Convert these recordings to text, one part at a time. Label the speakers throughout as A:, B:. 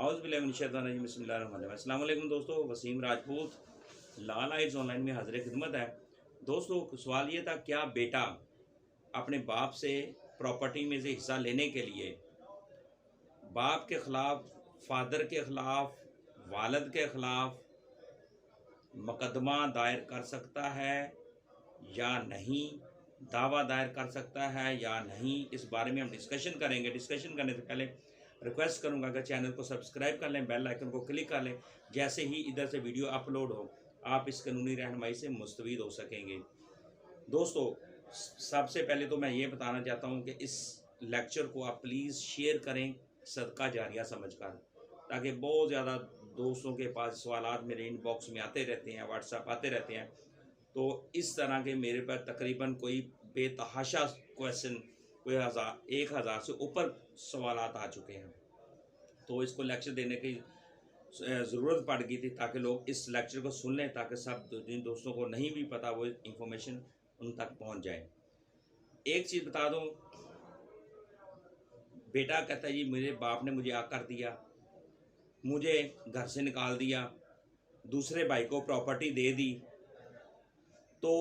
A: अस्सलाम वालेकुम दोस्तों, वसीम राजपूत लाल आइट्स ऑनलाइन में हाजिर खिदमत है। दोस्तों, सवाल ये था, क्या बेटा अपने बाप से प्रॉपर्टी में से हिस्सा लेने के लिए बाप के ख़िलाफ़, फादर के ख़िलाफ़, वालिद के ख़िलाफ़ मुकदमा दायर कर सकता है या नहीं, दावा दायर कर सकता है या नहीं, इस बारे में हम डिस्कशन करेंगे। डिस्कशन करने से पहले रिक्वेस्ट करूंगा कि चैनल को सब्सक्राइब कर लें, बेल आइकन को क्लिक कर लें। जैसे ही इधर से वीडियो अपलोड हो, आप इस कानूनी रहनुमाई से मुस्तफ़ीद हो सकेंगे। दोस्तों, सबसे पहले तो मैं ये बताना चाहता हूँ कि इस लेक्चर को आप प्लीज़ शेयर करें, सदका जारिया समझकर, ताकि बहुत ज़्यादा दोस्तों के पास सवालात मेरे इनबॉक्स में आते रहते हैं, व्हाट्सएप आते रहते हैं। तो इस तरह के मेरे पास तकरीबन कोई बेतहाशा क्वेश्चन, कोई 1000 से ऊपर सवालात आ चुके हैं। तो इसको लेक्चर देने की ज़रूरत पड़ गई थी ताकि लोग इस लेक्चर को सुन लें, ताकि सब जिन दोस्तों को नहीं भी पता वो इंफॉर्मेशन उन तक पहुंच जाए। एक चीज़ बता दूं, बेटा कहता है जी मेरे बाप ने मुझे आकर दिया, मुझे घर से निकाल दिया, दूसरे भाई को प्रॉपर्टी दे दी। तो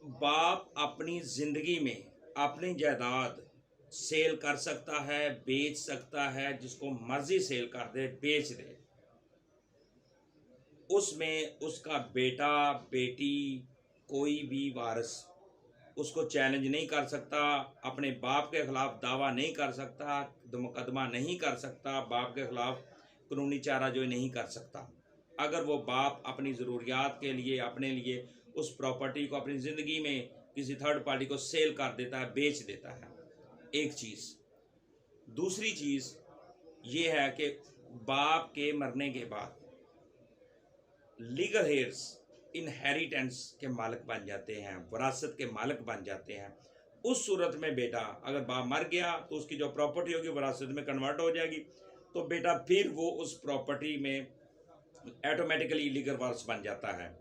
A: बाप अपनी ज़िंदगी में अपनी जायदाद सेल कर सकता है, बेच सकता है, जिसको मर्जी सेल कर दे, बेच दे। उसमें उसका बेटा बेटी कोई भी वारिस उसको चैलेंज नहीं कर सकता, अपने बाप के ख़िलाफ़ दावा नहीं कर सकता, मुकदमा नहीं कर सकता, बाप के ख़िलाफ़ कानूनी चाराजोई नहीं कर सकता। अगर वो बाप अपनी ज़रूरियात के लिए, अपने लिए उस प्रॉपर्टी को अपनी ज़िंदगी में किसी थर्ड पार्टी को सेल कर देता है, बेच देता है। एक चीज़। दूसरी चीज़ ये है कि बाप के मरने के बाद लीगल हेयर्स इनहेरिटेंस के मालिक बन जाते हैं, वरासत के मालिक बन जाते हैं। उस सूरत में बेटा, अगर बाप मर गया तो उसकी जो प्रॉपर्टी होगी वरासत में कन्वर्ट हो जाएगी, तो बेटा फिर वो उस प्रॉपर्टी में ऑटोमेटिकली लीगल वारिस बन जाता है।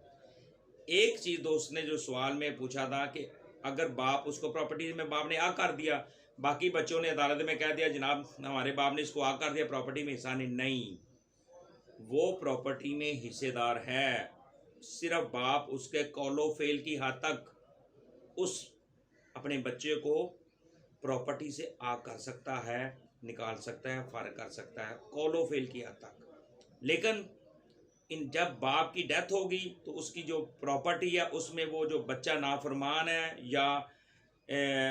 A: एक चीज़ दोस्त ने जो सवाल में पूछा था कि अगर बाप उसको प्रॉपर्टी में बाप ने आ कर दिया, बाकी बच्चों ने अदालत में कह दिया जनाब हमारे बाप ने इसको आ कर दिया, प्रॉपर्टी में हिस्सा नहीं, वो प्रॉपर्टी में हिस्सेदार है। सिर्फ बाप उसके कौलो फेल की हद तक उस अपने बच्चे को प्रॉपर्टी से आ कर सकता है, निकाल सकता है, फारिग कर सकता है, कौलो फेल की हद तक। लेकिन जब बाप की डेथ होगी तो उसकी जो प्रॉपर्टी है उसमें वो जो बच्चा नाफरमान है या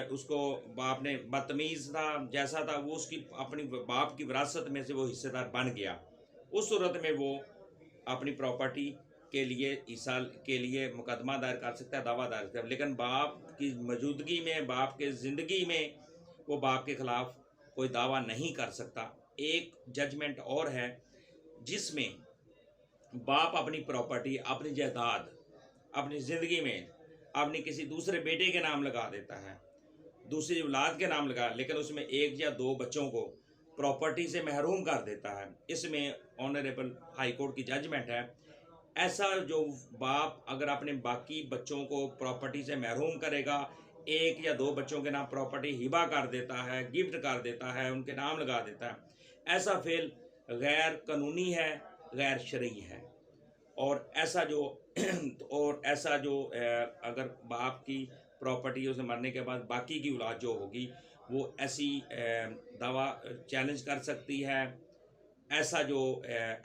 A: उसको बाप ने बदतमीज़ था जैसा था, वो उसकी अपनी बाप की विरासत में से वो हिस्सेदार बन गया, उस सूरत में वो अपनी प्रॉपर्टी के लिए हिस्सा के लिए मुकदमा दायर कर सकता है, दावा दायर कर सकता है। लेकिन बाप की मौजूदगी में, बाप के ज़िंदगी में वो बाप के ख़िलाफ़ कोई दावा नहीं कर सकता। एक जजमेंट और है जिसमें बाप अपनी प्रॉपर्टी, अपनी जायदाद अपनी ज़िंदगी में अपनी किसी दूसरे बेटे के नाम लगा देता है, दूसरी औलाद के नाम लगा, लेकिन उसमें एक या दो बच्चों को प्रॉपर्टी से महरूम कर देता है। इसमें ऑनरेबल हाई कोर्ट की जजमेंट है। ऐसा जो बाप अगर अपने बाकी बच्चों को प्रॉपर्टी से महरूम करेगा, एक या दो बच्चों के नाम प्रॉपर्टी हिबा कर देता है, गिफ्ट कर देता है, उनके नाम लगा देता है, ऐसा फेल गैर कानूनी है, गैर शरई है। और ऐसा जो अगर बाप की प्रॉपर्टी उसे मरने के बाद बाकी की औलाद जो होगी वो ऐसी दावा चैलेंज कर सकती है। ऐसा जो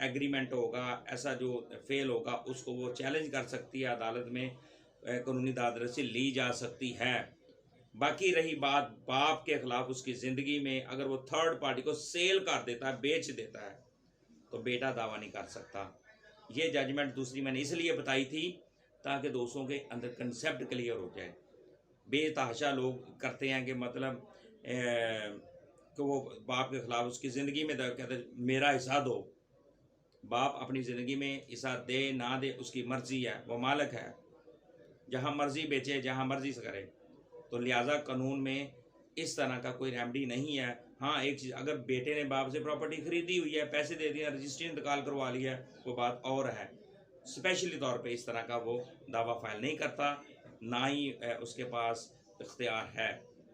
A: एग्रीमेंट होगा, ऐसा जो फेल होगा, उसको वो चैलेंज कर सकती है, अदालत में कानूनी दादरसी ली जा सकती है। बाकी रही बात बाप के ख़िलाफ़ उसकी ज़िंदगी में अगर वो थर्ड पार्टी को सेल कर देता है, बेच देता है, तो बेटा दावा नहीं कर सकता। ये जजमेंट दूसरी मैंने इसलिए बताई थी ताकि दोस्तों के अंदर कंसेप्ट क्लियर हो जाए। बेतहाशा लोग करते हैं कि मतलब कि वो बाप के ख़िलाफ़ उसकी ज़िंदगी में कहते हैं मेरा हिस्सा दो। बाप अपनी ज़िंदगी में हिस्सा दे ना दे उसकी मर्ज़ी है, वो मालिक है, जहाँ मर्ज़ी बेचे, जहाँ मर्ज़ी से करे। तो लिहाजा कानून में इस तरह का कोई रेमडी नहीं है। हाँ, एक चीज़, अगर बेटे ने बाप से प्रॉपर्टी खरीदी हुई है, पैसे दे दिए, रजिस्ट्री इंतकाल करवा लिया है, वो बात और है। स्पेशली तौर पे इस तरह का वो दावा फाइल नहीं करता, ना ही उसके पास इख्तियार है।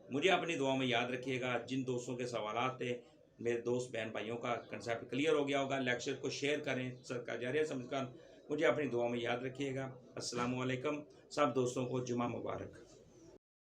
A: मुझे अपनी दुआ में याद रखिएगा। जिन दोस्तों के सवालात थे मेरे दोस्त बहन भाइयों का कंसेप्ट क्लियर हो गया होगा। लेक्चर को शेयर करें, सदका जारिया समझकर मुझे अपनी दुआ में याद रखिएगा। अस्सलाम वालेकुम। सब दोस्तों को जुमा मुबारक।